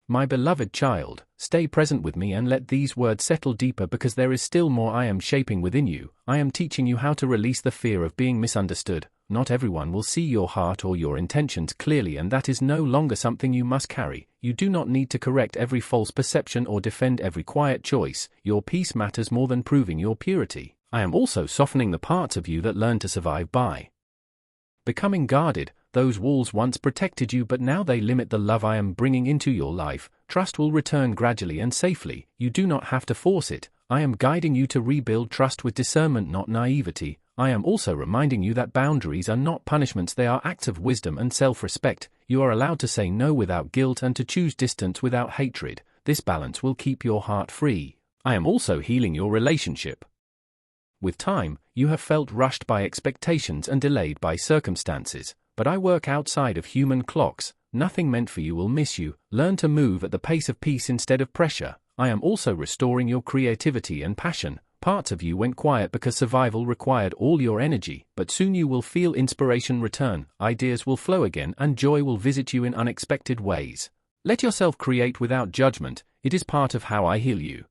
My beloved child, stay present with me and let these words settle deeper because there is still more I am shaping within you. I am teaching you how to release the fear of being misunderstood. Not everyone will see your heart or your intentions clearly, and that is no longer something you must carry. You do not need to correct every false perception or defend every quiet choice. Your peace matters more than proving your purity. I am also softening the parts of you that learn to survive by becoming guarded. Those walls once protected you, but now they limit the love I am bringing into your life. Trust will return gradually and safely. You do not have to force it. I am guiding you to rebuild trust with discernment, not naivety. I am also reminding you that boundaries are not punishments, they are acts of wisdom and self-respect. You are allowed to say no without guilt and to choose distance without hatred. This balance will keep your heart free. I am also healing your relationship. With time, you have felt rushed by expectations and delayed by circumstances, but I work outside of human clocks. Nothing meant for you will miss you. Learn to move at the pace of peace instead of pressure. I am also restoring your creativity and passion. Parts of you went quiet because survival required all your energy, but soon you will feel inspiration return, ideas will flow again, and joy will visit you in unexpected ways. Let yourself create without judgment. It is part of how I heal you.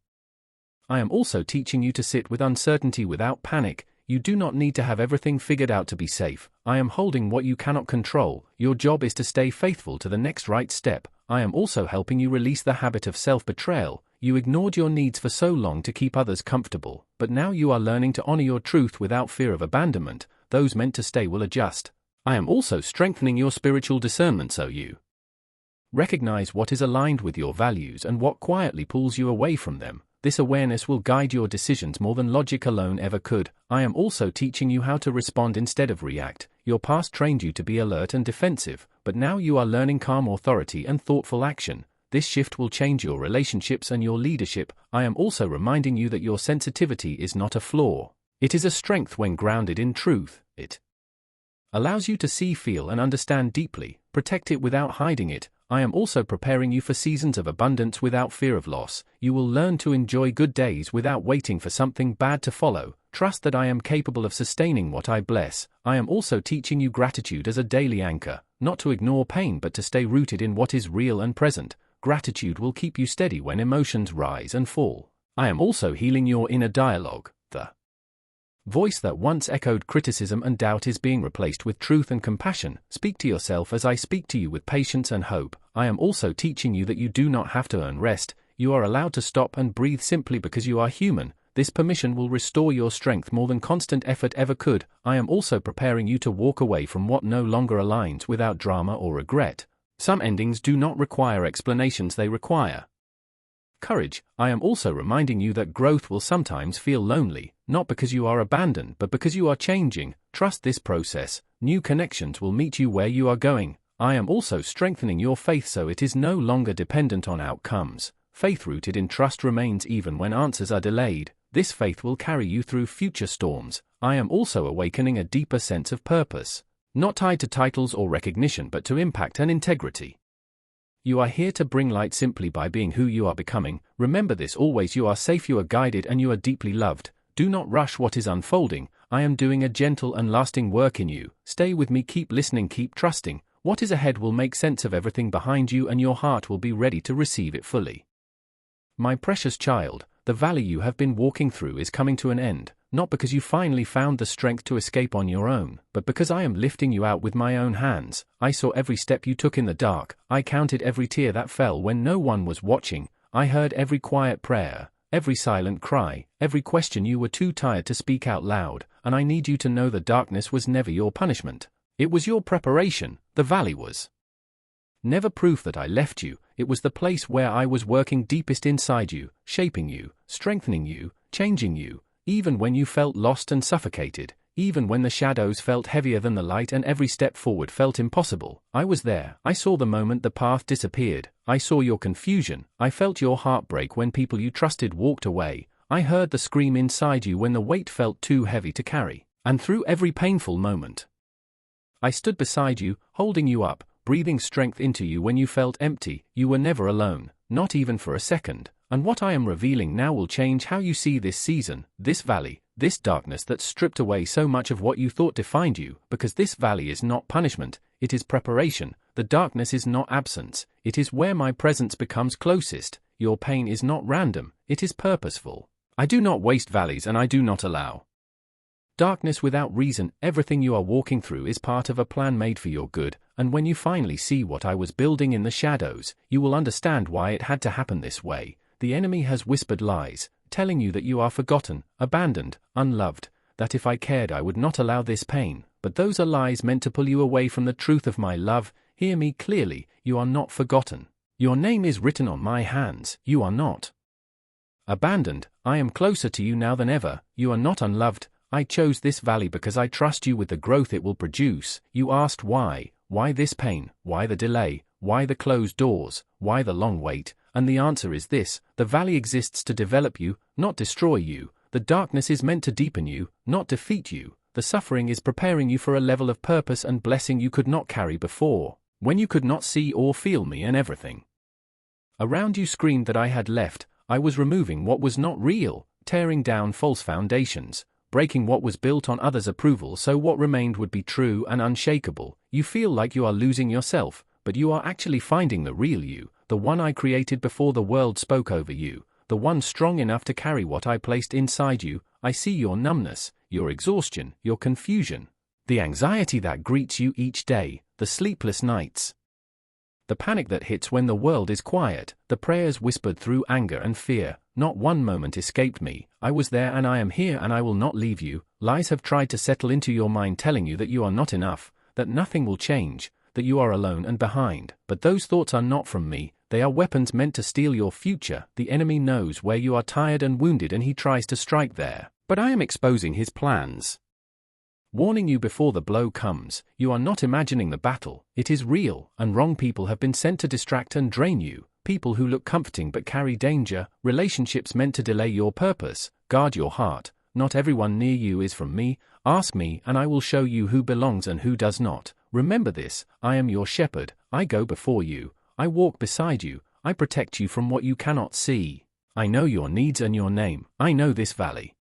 I am also teaching you to sit with uncertainty without panic. You do not need to have everything figured out to be safe. I am holding what you cannot control. Your job is to stay faithful to the next right step. I am also helping you release the habit of self-betrayal. You ignored your needs for so long to keep others comfortable, but now you are learning to honor your truth without fear of abandonment. Those meant to stay will adjust. I am also strengthening your spiritual discernment so you recognize what is aligned with your values and what quietly pulls you away from them. This awareness will guide your decisions more than logic alone ever could. I am also teaching you how to respond instead of react. Your past trained you to be alert and defensive, but now you are learning calm authority and thoughtful action. This shift will change your relationships and your leadership. I am also reminding you that your sensitivity is not a flaw. It is a strength when grounded in truth. It allows you to see, feel, and understand deeply. Protect it without hiding it. I am also preparing you for seasons of abundance without fear of loss. You will learn to enjoy good days without waiting for something bad to follow. Trust that I am capable of sustaining what I bless. I am also teaching you gratitude as a daily anchor, not to ignore pain but to stay rooted in what is real and present. Gratitude will keep you steady when emotions rise and fall. I am also healing your inner dialogue. The voice that once echoed criticism and doubt is being replaced with truth and compassion. Speak to yourself as I speak to you with patience and hope. I am also teaching you that you do not have to earn rest. You are allowed to stop and breathe simply because you are human. This permission will restore your strength more than constant effort ever could. I am also preparing you to walk away from what no longer aligns without drama or regret. Some endings do not require explanations, they require courage. I am also reminding you that growth will sometimes feel lonely, not because you are abandoned but because you are changing. Trust this process. New connections will meet you where you are going. I am also strengthening your faith so it is no longer dependent on outcomes. Faith rooted in trust remains even when answers are delayed. This faith will carry you through future storms. I am also awakening a deeper sense of purpose, not tied to titles or recognition but to impact and integrity. You are here to bring light simply by being who you are becoming. Remember this always: you are safe, you are guided, and you are deeply loved. Do not rush what is unfolding. I am doing a gentle and lasting work in you. Stay with me, keep listening, keep trusting. What is ahead will make sense of everything behind you and your heart will be ready to receive it fully. My precious child, the valley you have been walking through is coming to an end, not because you finally found the strength to escape on your own, but because I am lifting you out with my own hands. I saw every step you took in the dark. I counted every tear that fell when no one was watching. I heard every quiet prayer, every silent cry, every question you were too tired to speak out loud, and I need you to know the darkness was never your punishment. It was your preparation. The valley was never proof that I left you. It was the place where I was working deepest inside you, shaping you, strengthening you, changing you. Even when you felt lost and suffocated, even when the shadows felt heavier than the light and every step forward felt impossible, I was there. I saw the moment the path disappeared. I saw your confusion. I felt your heartbreak when people you trusted walked away. I heard the scream inside you when the weight felt too heavy to carry. And through every painful moment, I stood beside you, holding you up, breathing strength into you when you felt empty. You were never alone, not even for a second. And what I am revealing now will change how you see this season, this valley, this darkness that stripped away so much of what you thought defined you, because this valley is not punishment, it is preparation. The darkness is not absence, it is where my presence becomes closest. Your pain is not random, it is purposeful. I do not waste valleys and I do not allow darkness without reason. Everything you are walking through is part of a plan made for your good, and when you finally see what I was building in the shadows, you will understand why it had to happen this way. The enemy has whispered lies, telling you that you are forgotten, abandoned, unloved, that if I cared I would not allow this pain, but those are lies meant to pull you away from the truth of my love. Hear me clearly, you are not forgotten. Your name is written on my hands, you are not abandoned. I am closer to you now than ever. You are not unloved. I chose this valley because I trust you with the growth it will produce. You asked why this pain, why the delay, why the closed doors, why the long wait, and the answer is this: the valley exists to develop you, not destroy you. The darkness is meant to deepen you, not defeat you. The suffering is preparing you for a level of purpose and blessing you could not carry before, when you could not see or feel me, and everything around you screamed that I had left. I was removing what was not real, tearing down false foundations, breaking what was built on others' approval so what remained would be true and unshakable. You feel like you are losing yourself, but you are actually finding the real you, the one I created before the world spoke over you, the one strong enough to carry what I placed inside you. I see your numbness, your exhaustion, your confusion, the anxiety that greets you each day, the sleepless nights, the panic that hits when the world is quiet, the prayers whispered through anger and fear. Not one moment escaped me. I was there and I am here and I will not leave you. Lies have tried to settle into your mind, telling you that you are not enough, that nothing will change, that you are alone and behind. But those thoughts are not from me. They are weapons meant to steal your future. The enemy knows where you are tired and wounded and he tries to strike there. But I am exposing his plans, warning you before the blow comes. You are not imagining the battle, it is real, and wrong people have been sent to distract and drain you. People who look comforting but carry danger, relationships meant to delay your purpose. Guard your heart. Not everyone near you is from me. Ask me and I will show you who belongs and who does not. Remember this: I am your shepherd. I go before you. I walk beside you. I protect you from what you cannot see. I know your needs and your name. I know this valley,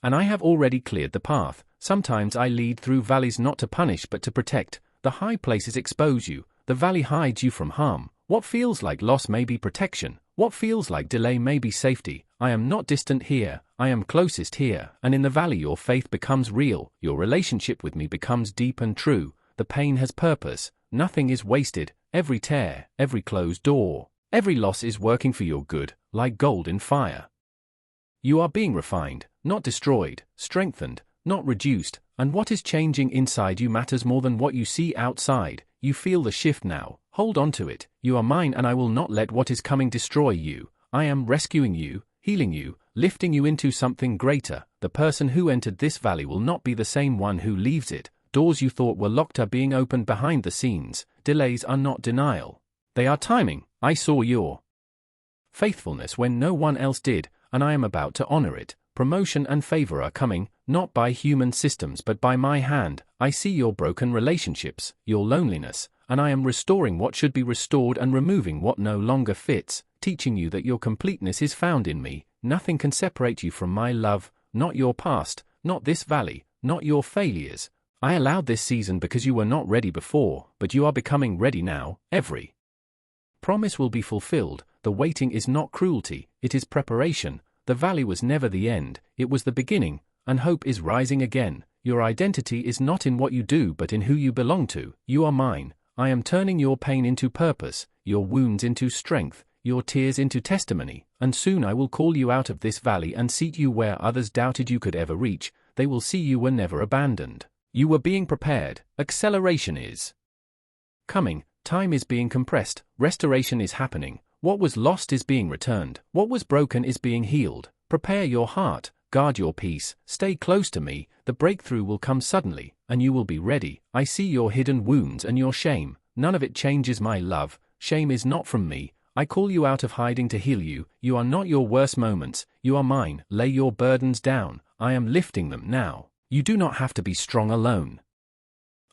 and I have already cleared the path. Sometimes I lead through valleys not to punish but to protect. The high places expose you. The valley hides you from harm. What feels like loss may be protection. What feels like delay may be safety. I am not distant here. I am closest here. And in the valley your faith becomes real. Your relationship with me becomes deep and true. The pain has purpose. Nothing is wasted. Every tear, every closed door, every loss is working for your good, like gold in fire. You are being refined, not destroyed, strengthened, not reduced, and what is changing inside you matters more than what you see outside. You feel the shift now. Hold on to it. You are mine and I will not let what is coming destroy you. I am rescuing you, healing you, lifting you into something greater. The person who entered this valley will not be the same one who leaves it. Doors you thought were locked are being opened behind the scenes. Delays are not denial. They are timing. I saw your faithfulness when no one else did, and I am about to honor it. Promotion and favor are coming, not by human systems but by my hand. I see your broken relationships, your loneliness, and I am restoring what should be restored and removing what no longer fits, teaching you that your completeness is found in me. Nothing can separate you from my love, not your past, not this valley, not your failures. I allowed this season because you were not ready before, but you are becoming ready now. Every promise will be fulfilled. The waiting is not cruelty, it is preparation. The valley was never the end, it was the beginning, and hope is rising again. Your identity is not in what you do but in who you belong to. You are mine. I am turning your pain into purpose, your wounds into strength, your tears into testimony, and soon I will call you out of this valley and seat you where others doubted you could ever reach. They will see you were never abandoned. You were being prepared. Acceleration is coming. Time is being compressed. Restoration is happening. What was lost is being returned. What was broken is being healed. Prepare your heart. Guard your peace. Stay close to me. The breakthrough will come suddenly, and you will be ready. I see your hidden wounds and your shame. None of it changes my love. Shame is not from me. I call you out of hiding to heal you. You are not your worst moments. You are mine. Lay your burdens down. I am lifting them now. You do not have to be strong alone.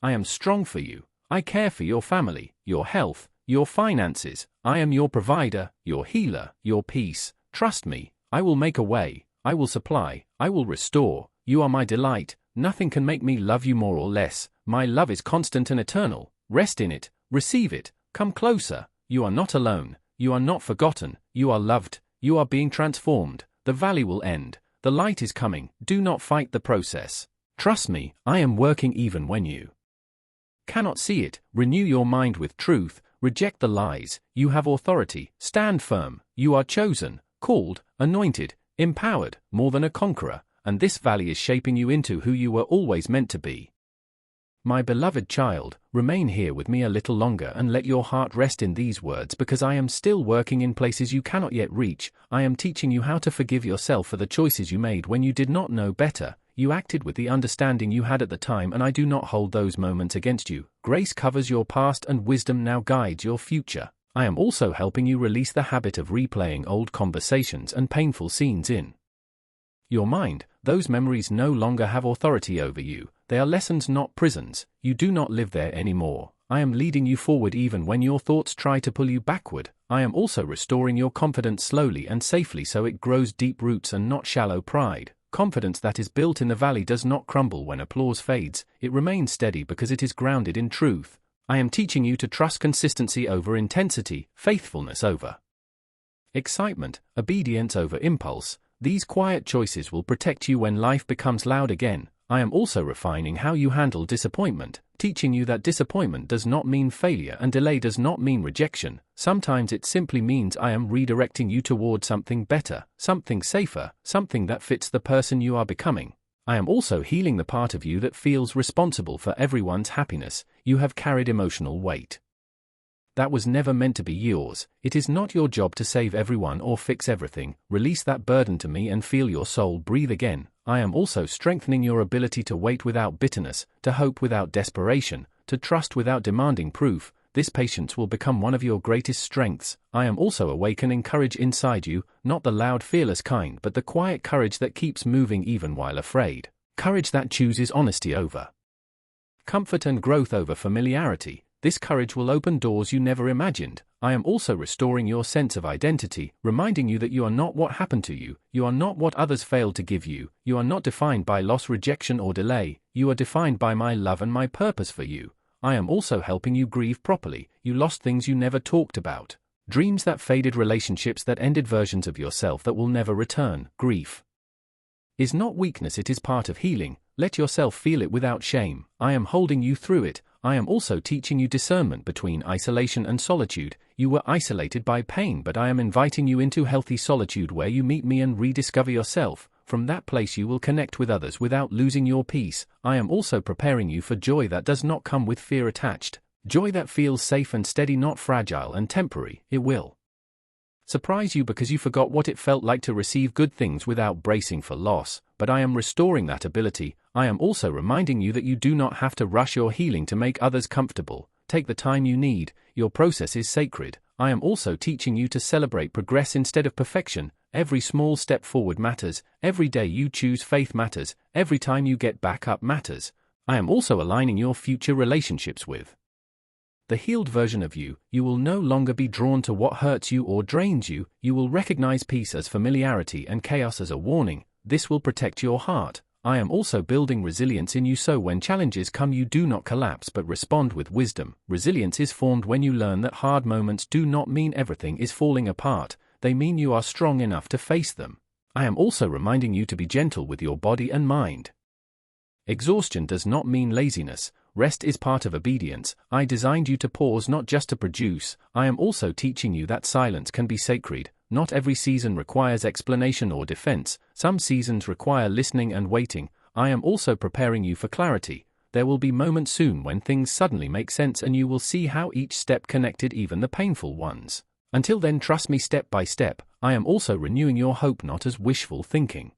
I am strong for you. I care for your family, your health, your finances. I am your provider, your healer, your peace. Trust me. I will make a way. I will supply. I will restore. You are my delight. Nothing can make me love you more or less. My love is constant and eternal. Rest in it. Receive it. Come closer. You are not alone. You are not forgotten. You are loved. You are being transformed. The valley will end. The light is coming. Do not fight the process. Trust me, I am working even when you cannot see it. Renew your mind with truth. Reject the lies. You have authority. Stand firm. You are chosen, called, anointed, empowered, more than a conqueror, and this valley is shaping you into who you were always meant to be. My beloved child, remain here with me a little longer and let your heart rest in these words, because I am still working in places you cannot yet reach. I am teaching you how to forgive yourself for the choices you made when you did not know better. You acted with the understanding you had at the time, and I do not hold those moments against you. Grace covers your past and wisdom now guides your future. I am also helping you release the habit of replaying old conversations and painful scenes in your mind. Those memories no longer have authority over you. They are lessons, not prisons. You do not live there anymore. I am leading you forward even when your thoughts try to pull you backward. I am also restoring your confidence slowly and safely so it grows deep roots and not shallow pride. Confidence that is built in the valley does not crumble when applause fades. It remains steady because it is grounded in truth. I am teaching you to trust consistency over intensity, faithfulness over excitement, obedience over impulse. These quiet choices will protect you when life becomes loud again. I am also refining how you handle disappointment, teaching you that disappointment does not mean failure and delay does not mean rejection. Sometimes it simply means I am redirecting you toward something better, something safer, something that fits the person you are becoming. I am also healing the part of you that feels responsible for everyone's happiness. You have carried emotional weight that was never meant to be yours. It is not your job to save everyone or fix everything. Release that burden to me and feel your soul breathe again. I am also strengthening your ability to wait without bitterness, to hope without desperation, to trust without demanding proof. This patience will become one of your greatest strengths. I am also awakening courage inside you, not the loud, fearless kind, but the quiet courage that keeps moving even while afraid. Courage that chooses honesty over comfort and growth over familiarity. This courage will open doors you never imagined. I am also restoring your sense of identity, reminding you that you are not what happened to you, you are not what others failed to give you, you are not defined by loss, rejection, or delay, you are defined by my love and my purpose for you. I am also helping you grieve properly. You lost things you never talked about, dreams that faded, relationships that ended, versions of yourself that will never return. Grief is not weakness, it is part of healing. Let yourself feel it without shame. I am holding you through it. I am also teaching you discernment between isolation and solitude. You were isolated by pain, but I am inviting you into healthy solitude where you meet me and rediscover yourself. From that place you will connect with others without losing your peace. I am also preparing you for joy that does not come with fear attached. Joy that feels safe and steady, not fragile and temporary. It will surprise you because you forgot what it felt like to receive good things without bracing for loss. But I am restoring that ability. I am also reminding you that you do not have to rush your healing to make others comfortable. Take the time you need. Your process is sacred. I am also teaching you to celebrate progress instead of perfection. Every small step forward matters. Every day you choose faith matters. Every time you get back up matters. I am also aligning your future relationships with the healed version of you. You will no longer be drawn to what hurts you or drains you. You will recognize peace as familiarity and chaos as a warning. This will protect your heart. I am also building resilience in you so when challenges come you do not collapse but respond with wisdom. Resilience is formed when you learn that hard moments do not mean everything is falling apart. They mean you are strong enough to face them. I am also reminding you to be gentle with your body and mind. Exhaustion does not mean laziness. Rest is part of obedience. I designed you to pause, not just to produce. I am also teaching you that silence can be sacred. Not every season requires explanation or defense. Some seasons require listening and waiting. I am also preparing you for clarity. There will be moments soon when things suddenly make sense and you will see how each step connected, even the painful ones. Until then, trust me step by step. I am also renewing your hope, not as wishful thinking,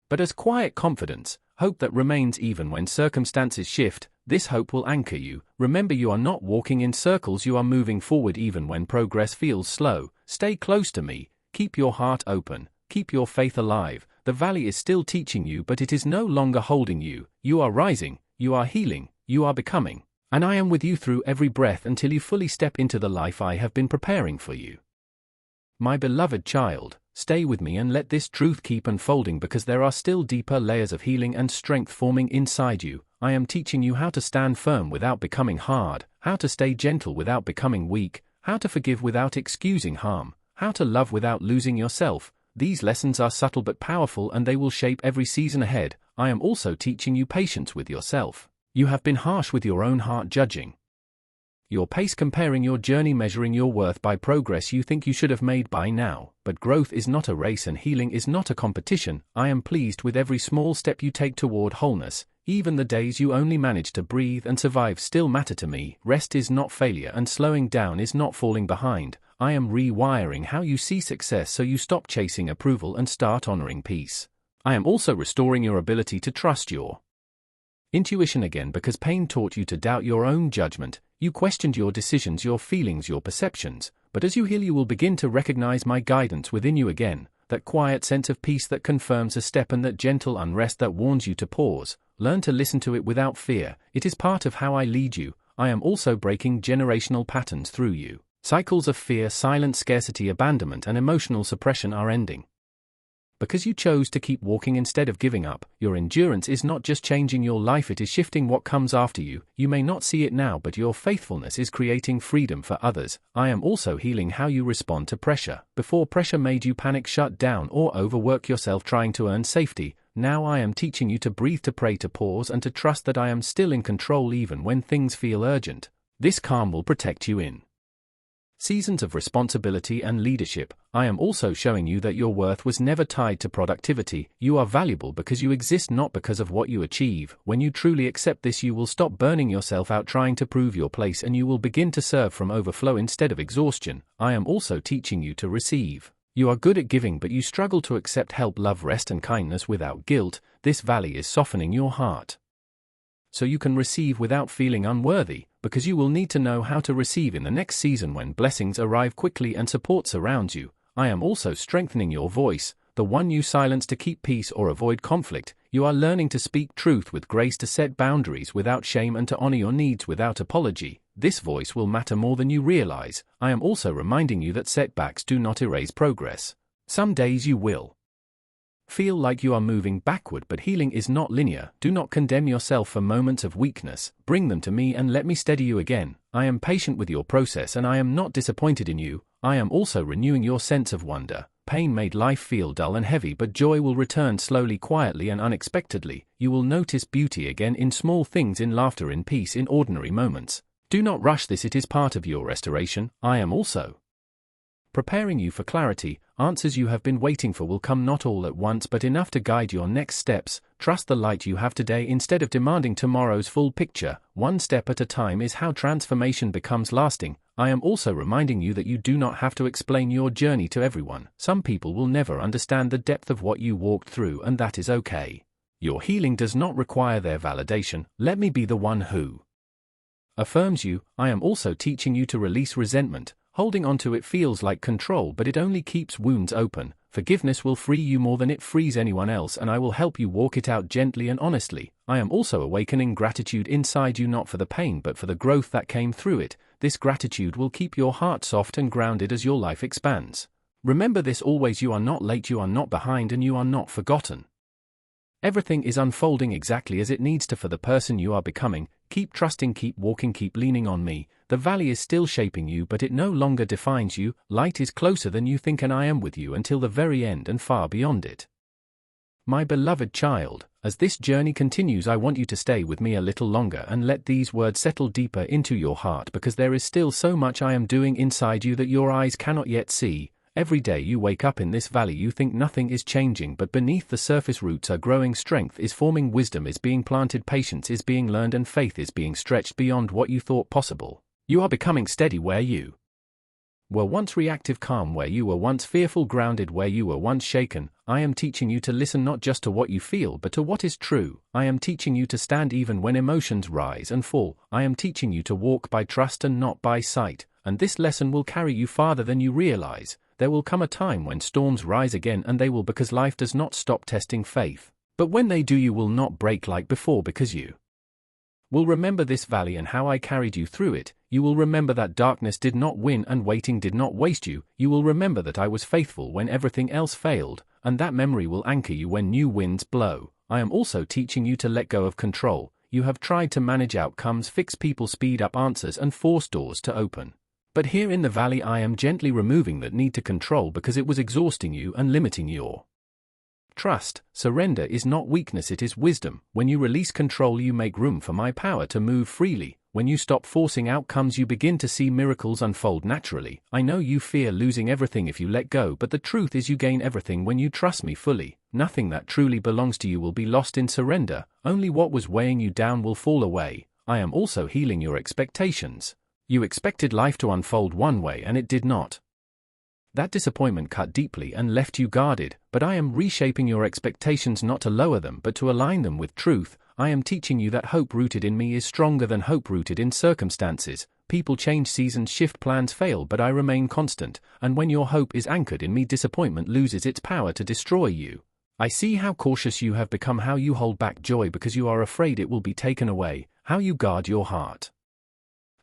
but as quiet confidence, hope that remains even when circumstances shift. This hope will anchor you. Remember, you are not walking in circles, you are moving forward even when progress feels slow. Stay close to me, keep your heart open, keep your faith alive. The valley is still teaching you, but it is no longer holding you. You are rising, you are healing, you are becoming. And I am with you through every breath until you fully step into the life I have been preparing for you. My beloved child, stay with me and let this truth keep unfolding, because there are still deeper layers of healing and strength forming inside you. I am teaching you how to stand firm without becoming hard, how to stay gentle without becoming weak, how to forgive without excusing harm, how to love without losing yourself. These lessons are subtle but powerful, and they will shape every season ahead. I am also teaching you patience with yourself. You have been harsh with your own heart, judging your pace, comparing your journey, measuring your worth by progress you think you should have made by now. But growth is not a race and healing is not a competition. I am pleased with every small step you take toward wholeness. Even the days you only manage to breathe and survive still matter to me. Rest is not failure and slowing down is not falling behind. I am rewiring how you see success so you stop chasing approval and start honoring peace. I am also restoring your ability to trust your intuition again, because pain taught you to doubt your own judgment. You questioned your decisions, your feelings, your perceptions. But as you heal, you will begin to recognize my guidance within you again, that quiet sense of peace that confirms a step and that gentle unrest that warns you to pause. Learn to listen to it without fear. It is part of how I lead you. I am also breaking generational patterns through you. Cycles of fear, silent scarcity, abandonment, and emotional suppression are ending. Because you chose to keep walking instead of giving up. Your endurance is not just changing your life, it is shifting what comes after you. You may not see it now, but your faithfulness is creating freedom for others. I am also healing how you respond to pressure. Before, pressure made you panic, shut down, or overwork yourself trying to earn safety. Now I am teaching you to breathe, to pray, to pause, and to trust that I am still in control even when things feel urgent. This calm will protect you in seasons of responsibility and leadership. I am also showing you that your worth was never tied to productivity. You are valuable because you exist, not because of what you achieve. When you truly accept this, you will stop burning yourself out trying to prove your place, and you will begin to serve from overflow instead of exhaustion. I am also teaching you to receive. You are good at giving, but you struggle to accept help, love, rest, and kindness without guilt. This valley is softening your heart so you can receive without feeling unworthy, because you will need to know how to receive in the next season when blessings arrive quickly and support surrounds you. I am also strengthening your voice, the one you silence to keep peace or avoid conflict. You are learning to speak truth with grace, to set boundaries without shame, and to honor your needs without apology. This voice will matter more than you realize. I am also reminding you that setbacks do not erase progress. Some days you will feel like you are moving backward, but healing is not linear. Do not condemn yourself for moments of weakness. Bring them to me and let me steady you again. I am patient with your process and I am not disappointed in you. I am also renewing your sense of wonder. Pain made life feel dull and heavy, but joy will return slowly, quietly, and unexpectedly. You will notice beauty again in small things, in laughter, in peace, in ordinary moments. Do not rush this, it is part of your restoration. I am also preparing you for clarity. Answers you have been waiting for will come, not all at once, but enough to guide your next steps. Trust the light you have today instead of demanding tomorrow's full picture. One step at a time is how transformation becomes lasting. I am also reminding you that you do not have to explain your journey to everyone. Some people will never understand the depth of what you walked through, and that is okay. Your healing does not require their validation. Let me be the one who affirms you. I am also teaching you to release resentment. Holding on to it feels like control, but it only keeps wounds open. Forgiveness will free you more than it frees anyone else, and I will help you walk it out gently and honestly. I am also awakening gratitude inside you, not for the pain but for the growth that came through it. This gratitude will keep your heart soft and grounded as your life expands. Remember this always: you are not late, you are not behind, and you are not forgotten. Everything is unfolding exactly as it needs to for the person you are becoming. Keep trusting, keep walking, keep leaning on me. The valley is still shaping you, but it no longer defines you. Light is closer than you think, and I am with you until the very end and far beyond it. My beloved child, as this journey continues, I want you to stay with me a little longer and let these words settle deeper into your heart, because there is still so much I am doing inside you that your eyes cannot yet see. Every day you wake up in this valley, you think nothing is changing, but beneath the surface roots are growing, strength is forming, wisdom is being planted, patience is being learned, and faith is being stretched beyond what you thought possible. You are becoming steady where you were once reactive, calm where you were once fearful, grounded where you were once shaken. I am teaching you to listen not just to what you feel but to what is true. I am teaching you to stand even when emotions rise and fall. I am teaching you to walk by trust and not by sight, and this lesson will carry you farther than you realize. There will come a time when storms rise again, and they will, because life does not stop testing faith. But when they do, you will not break like before, because you will remember this valley and how I carried you through it. You will remember that darkness did not win and waiting did not waste you. You will remember that I was faithful when everything else failed, and that memory will anchor you when new winds blow. I am also teaching you to let go of control. you have tried to manage outcomes, fix people, speed up answers, and force doors to open. But here in the valley I am gently removing that need to control because it was exhausting you and limiting your trust. Surrender is not weakness, it is wisdom. When you release control, you make room for my power to move freely. When you stop forcing outcomes, you begin to see miracles unfold naturally. I know you fear losing everything if you let go, but the truth is you gain everything when you trust me fully. Nothing that truly belongs to you will be lost in surrender. Only what was weighing you down will fall away. I am also healing your expectations. You expected life to unfold one way and it did not. That disappointment cut deeply and left you guarded, but I am reshaping your expectations, not to lower them but to align them with truth. I am teaching you that hope rooted in me is stronger than hope rooted in circumstances. People change, seasons shift, plans fail, but I remain constant, and when your hope is anchored in me, disappointment loses its power to destroy you. I see how cautious you have become, how you hold back joy because you are afraid it will be taken away, how you guard your heart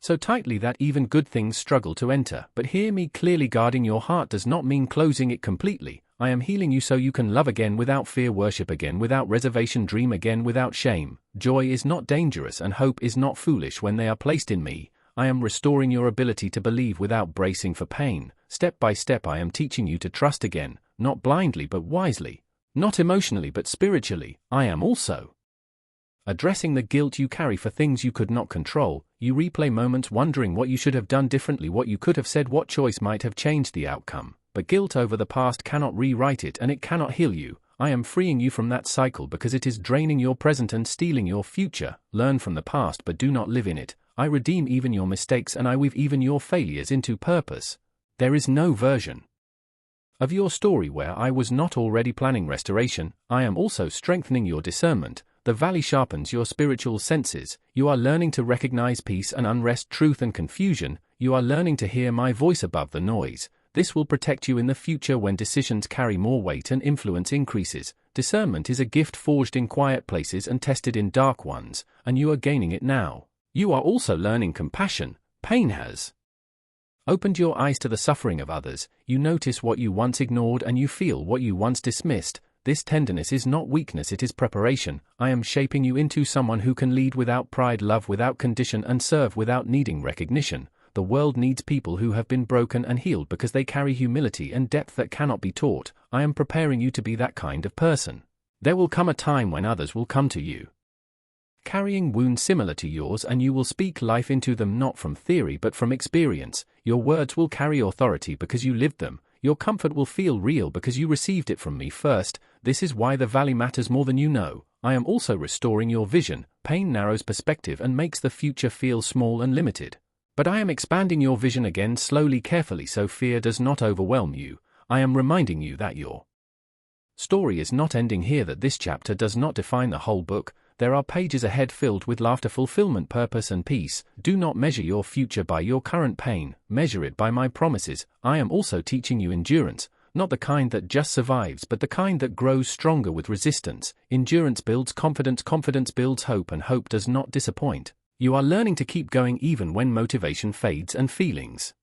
so tightly that even good things struggle to enter. But hear me clearly, guarding your heart does not mean closing it completely. I am healing you so you can love again without fear, worship again without reservation, dream again without shame. Joy is not dangerous and hope is not foolish when they are placed in me. I am restoring your ability to believe without bracing for pain. Step by step I am teaching you to trust again, not blindly but wisely, not emotionally but spiritually. I am also addressing the guilt you carry for things you could not control. You replay moments wondering what you should have done differently, what you could have said, what choice might have changed the outcome. But guilt over the past cannot rewrite it and it cannot heal you. I am freeing you from that cycle because it is draining your present and stealing your future. Learn from the past but do not live in it. I redeem even your mistakes and I weave even your failures into purpose. There is no version of your story where I was not already planning restoration. I am also strengthening your discernment. The valley sharpens your spiritual senses. You are learning to recognize peace and unrest, truth and confusion. You are learning to hear my voice above the noise. This will protect you in the future when decisions carry more weight and influence increases. Discernment is a gift forged in quiet places and tested in dark ones, and you are gaining it now. You are also learning compassion. Pain has opened your eyes to the suffering of others. You notice what you once ignored and you feel what you once dismissed. This tenderness is not weakness, it is preparation. I am shaping you into someone who can lead without pride, love without condition, and serve without needing recognition. The world needs people who have been broken and healed because they carry humility and depth that cannot be taught. I am preparing you to be that kind of person. There will come a time when others will come to you carrying wounds similar to yours, and you will speak life into them, not from theory but from experience. Your words will carry authority because you lived them. Your comfort will feel real because you received it from me first. This is why the valley matters more than you know. I am also restoring your vision. Pain narrows perspective and makes the future feel small and limited. But I am expanding your vision again, slowly, carefully, so fear does not overwhelm you. I am reminding you that your story is not ending here, that this chapter does not define the whole book. There are pages ahead filled with laughter, fulfillment, purpose and peace. Do not measure your future by your current pain. Measure it by my promises. I am also teaching you endurance, not the kind that just survives but the kind that grows stronger with resistance. Endurance builds confidence, confidence builds hope, and hope does not disappoint. You are learning to keep going even when motivation fades and feelings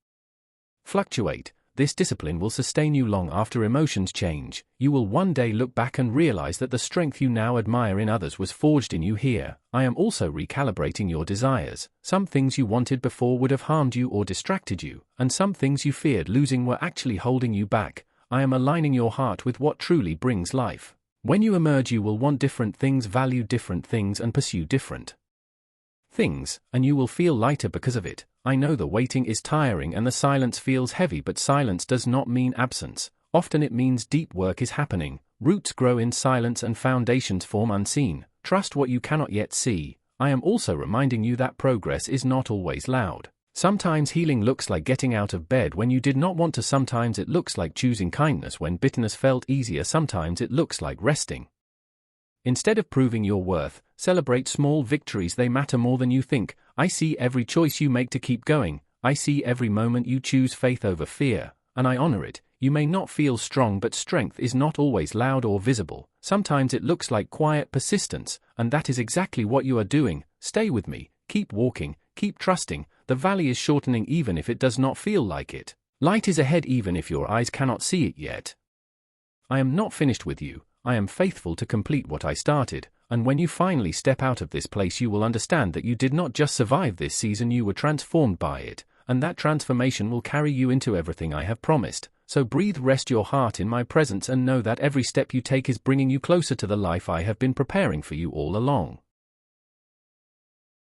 fluctuate. This discipline will sustain you long after emotions change. You will one day look back and realize that the strength you now admire in others was forged in you here. I am also recalibrating your desires. Some things you wanted before would have harmed you or distracted you, and some things you feared losing were actually holding you back. I am aligning your heart with what truly brings life. When you emerge, you will want different things, value different things, and pursue different things, and you will feel lighter because of it. I know the waiting is tiring and the silence feels heavy, but silence does not mean absence. Often it means deep work is happening. Roots grow in silence and foundations form unseen. Trust what you cannot yet see. I am also reminding you that progress is not always loud. Sometimes healing looks like getting out of bed when you did not want to. Sometimes it looks like choosing kindness when bitterness felt easier. Sometimes it looks like resting instead of proving your worth. Celebrate small victories, they matter more than you think. I see every choice you make to keep going. I see every moment you choose faith over fear, and I honor it. You may not feel strong, but strength is not always loud or visible. Sometimes it looks like quiet persistence, and that is exactly what you are doing. Stay with me, keep walking, keep trusting. The valley is shortening even if it does not feel like it. Light is ahead even if your eyes cannot see it yet. I am not finished with you. I am faithful to complete what I started. and when you finally step out of this place you will understand that you did not just survive this season, you were transformed by it, and that transformation will carry you into everything I have promised. So breathe, rest your heart in my presence, and know that every step you take is bringing you closer to the life I have been preparing for you all along.